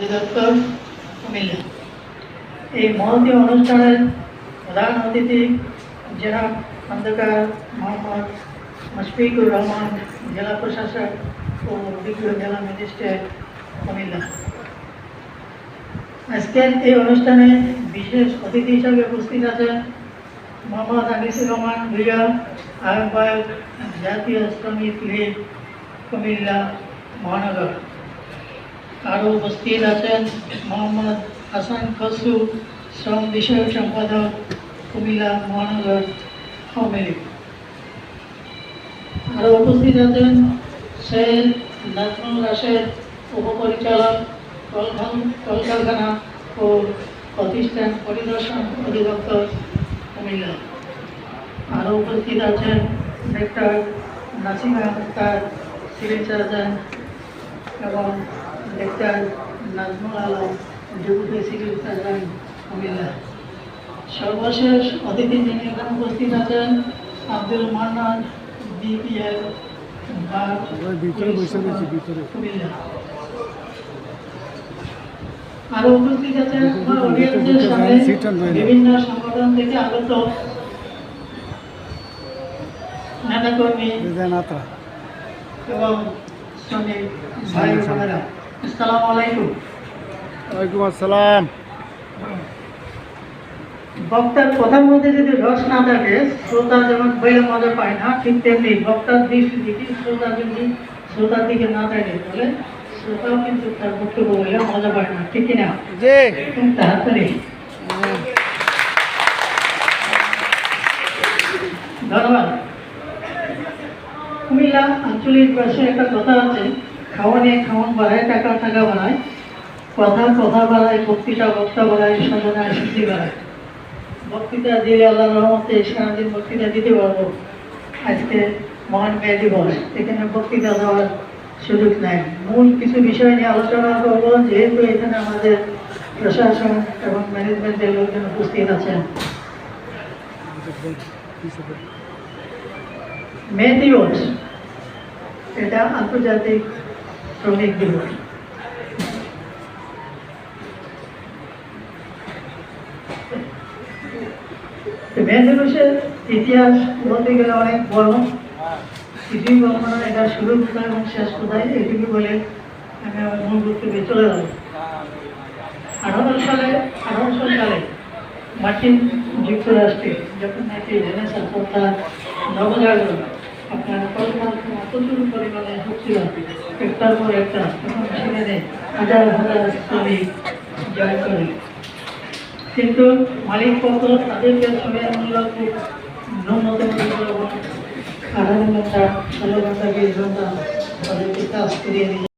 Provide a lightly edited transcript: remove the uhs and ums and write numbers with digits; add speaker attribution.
Speaker 1: অধিদপ্তর কুমিল্লা। এই মহতী অনুষ্ঠানের প্রধান অতিথি জেলা খন্দকার মোহাম্মদ মুশফিকুর রহমান, জেলা প্রশাসক ও অভিজ্ঞ জেলা ম্যাজিস্ট্রেট কুমিল্লা। আজকের এই অনুষ্ঠানে বিশেষ অতিথি হিসাবে উপস্থিত আছেন মোহাম্মদ আনিসুর রহমান ভূঁইয়া, আহ্বায়ক জাতীয় শ্রমিক লীগ কুমিল্লা মহানগর। আরও উপস্থিত আছেন মোহাম্মদ হাসান খসরু, শ্রম বিষয়ক সম্পাদক কুমিল্লা মহানগর আওয়ামী লীগ। আরও উপস্থিত আছেন সৈয়দ নাজমুল রাশেদ, উপপরিচালক কলকারখানা ও প্রতিষ্ঠান পরিদর্শন অধিদপ্তর কুমিল্লা। আরও উপস্থিত আছেন doctor Nasima Akter, civil surgeon, এবং doctor Nazmul Alam, deputy civil surgeon Comilla. সর্বশেষ অতিথি যিনি এখানে উপস্থিত আছেন আব্দুল মান্নান, বিপিএল কুমিল্লা। আরো উপস্থিত আছেন অডিয়েন্সের সামনে বিভিন্ন সংগঠন থেকে আগত নেতাকর্মী এবং শ্রমিক ভাই বোনেরা। আসসালামু আলাইকুম।
Speaker 2: ওয়ালাইকুম আসসালাম।
Speaker 1: বক্তার কথার মধ্যে যদি রস না থাকে, শ্রোতা যেমন বইলে মজা পায় না, ঠিক তেমনি বক্তার দৃষ্টি যদি শ্রোতার দিকে না থাকে, তাহলে শ্রোতাও কিন্তু তার বক্তব্য বইলে মজা পায় না, ঠিক কিনা? তাড়াতাড়ি ধন্যবাদ। কুমিল্লা আঞ্চলিক ভাষায় একটা কথা আছে, খাওয়ানে খাওয়ান বাড়ায়, টাকা টাকা বাড়ায়, কথা বাড়ায়, বক্তা বাড়ায়, সাধনায় সিদ্ধি বাড়ায়। বক্তৃতা দিলে আল্লাহ রহমতে সারাদিন বক্তৃতা দিতে পারবো। আজকে মহান মে দিবস, এখানে বক্তৃতা দেওয়ার সুযোগ নাই। মূল কিছু বিষয় নিয়ে আলোচনা করবো, যেহেতু এখানে আমাদের প্রশাসন এবং ম্যানেজমেন্টের লোকজন উপস্থিত আছেন। মে দিবস এটা আন্তর্জাতিক শ্রমিক দিবস। মে দিবসের ইতিহাস বলতে গেলে অনেক বড়, কিছুই বলবো না, এটা শুরু কোথায় এবং শেষ কোথায় এটুকু বলে আমি আমার মূল বক্তব্যে চলে যাব। 1800 সালে মার্কিন যুক্তরাষ্ট্রে যখন নাকি রেনেসাঁ তথা নবজাগরণ, আপনার কলকারখানা প্রচুর পরিমাণে হচ্ছিল, একটার পর একটা, তখন সেখানে হাজার হাজার শ্রমিক জয় করে। কিন্তু মালিক পক্ষ তাদেরকে শ্রমের খুব ন্যূনতম 18 ঘন্টা, 16 ঘন্টা, 20 ঘন্টা তাদেরকে কাজ করিয়ে নিয়ে